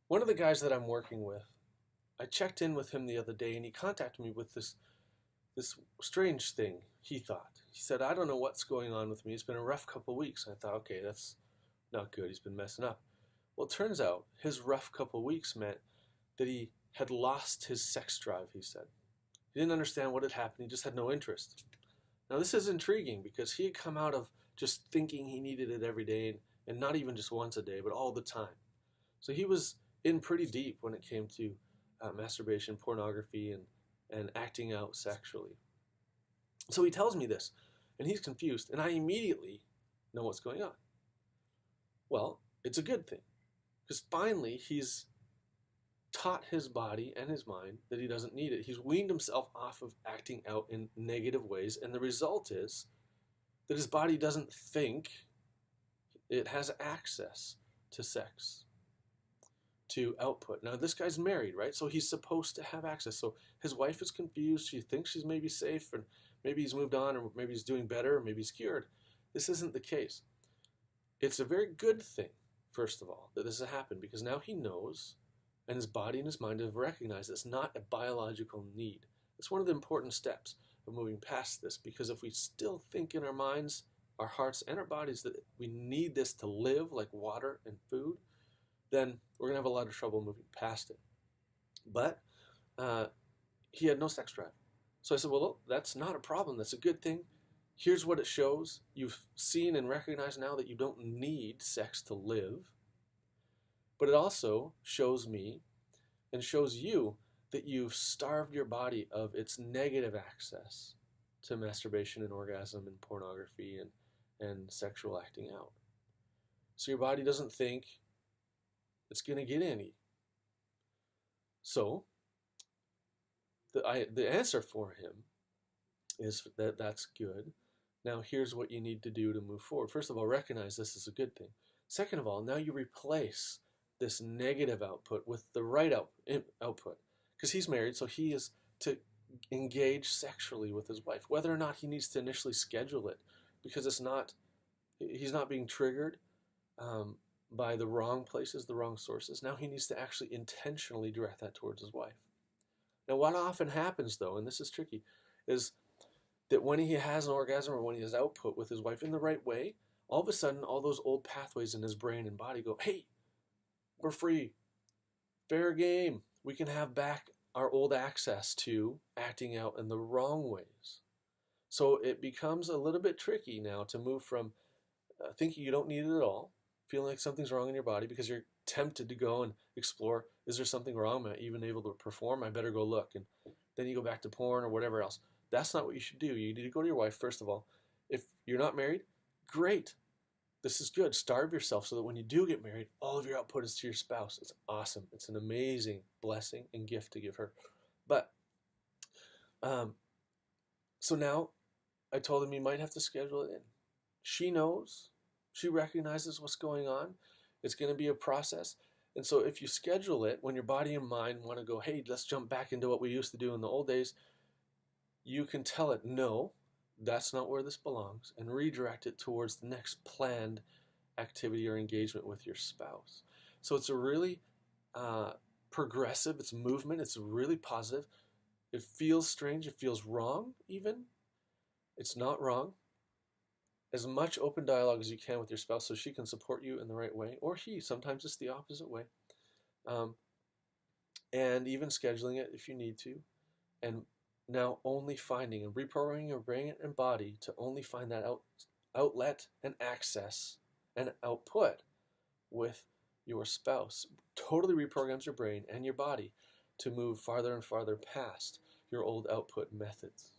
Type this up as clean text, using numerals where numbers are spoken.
One of the guys that I'm working with, I checked in with him the other day and he contacted me with this strange thing he thought. He said, I don't know what's going on with me. It's been a rough couple of weeks. I thought, okay, that's not good. He's been messing up. Well, it turns out his rough couple of weeks meant that he had lost his sex drive, he said. He didn't understand what had happened. He just had no interest. Now, this is intriguing because he had come out of just thinking he needed it every day and not even just once a day, but all the time. So he was in pretty deep when it came to masturbation, pornography, and acting out sexually. So he tells me this, and he's confused, and I immediately know what's going on. Well, it's a good thing, because finally he's taught his body and his mind that he doesn't need it. He's weaned himself off of acting out in negative ways, and the result is that his body doesn't think it has access to sex, to output. Now, this guy's married, right? So he's supposed to have access. So his wife is confused. She thinks she's maybe safe, and maybe he's moved on, or maybe he's doing better, or maybe he's cured. This isn't the case. It's a very good thing, first of all, that this has happened, because now he knows, and his body and his mind have recognized it's not a biological need. It's one of the important steps of moving past this, because if we still think in our minds, our hearts, and our bodies that we need this to live like water and food, then we're going to have a lot of trouble moving past it. But he had no sex drive. So I said, well, that's not a problem. That's a good thing. Here's what it shows. You've seen and recognized now that you don't need sex to live. But it also shows me and shows you that you've starved your body of its negative access to masturbation and orgasm and pornography and sexual acting out. So your body doesn't think it's going to get any. So the answer for him is that that's good. Now here's what you need to do to move forward. First of all, recognize this is a good thing. Second of all, now you replace this negative output with the right output. Because he's married, so he is to engage sexually with his wife. Whether or not he needs to initially schedule it, because he's not being triggered by the wrong places, the wrong sources. Now he needs to actually intentionally direct that towards his wife. Now what often happens though, and this is tricky, is that when he has an orgasm or when he has output with his wife in the right way, all of a sudden all those old pathways in his brain and body go, hey, we're free, fair game. We can have back our old access to acting out in the wrong ways. So it becomes a little bit tricky now to move from thinking you don't need it at all, feeling like something's wrong in your body because you're tempted to go and explore, is there something wrong? Am I even able to perform? I better go look. And then you go back to porn or whatever else. That's not what you should do. You need to go to your wife, first of all. If you're not married, great. This is good. Starve yourself so that when you do get married, all of your output is to your spouse. It's awesome. It's an amazing blessing and gift to give her. But, so now I told him he might have to schedule it in. She knows. She recognizes what's going on. It's going to be a process. And so if you schedule it when your body and mind want to go, hey, let's jump back into what we used to do in the old days, you can tell it, no, that's not where this belongs, and redirect it towards the next planned activity or engagement with your spouse. So it's a really progressive, it's movement, it's really positive. It feels strange, it feels wrong even. It's not wrong. As much open dialogue as you can with your spouse so she can support you in the right way, or he, sometimes it's the opposite way. And even scheduling it if you need to. And now only finding and reprogramming your brain and body to only find that outlet and access and output with your spouse. Totally reprograms your brain and your body to move farther and farther past your old output methods.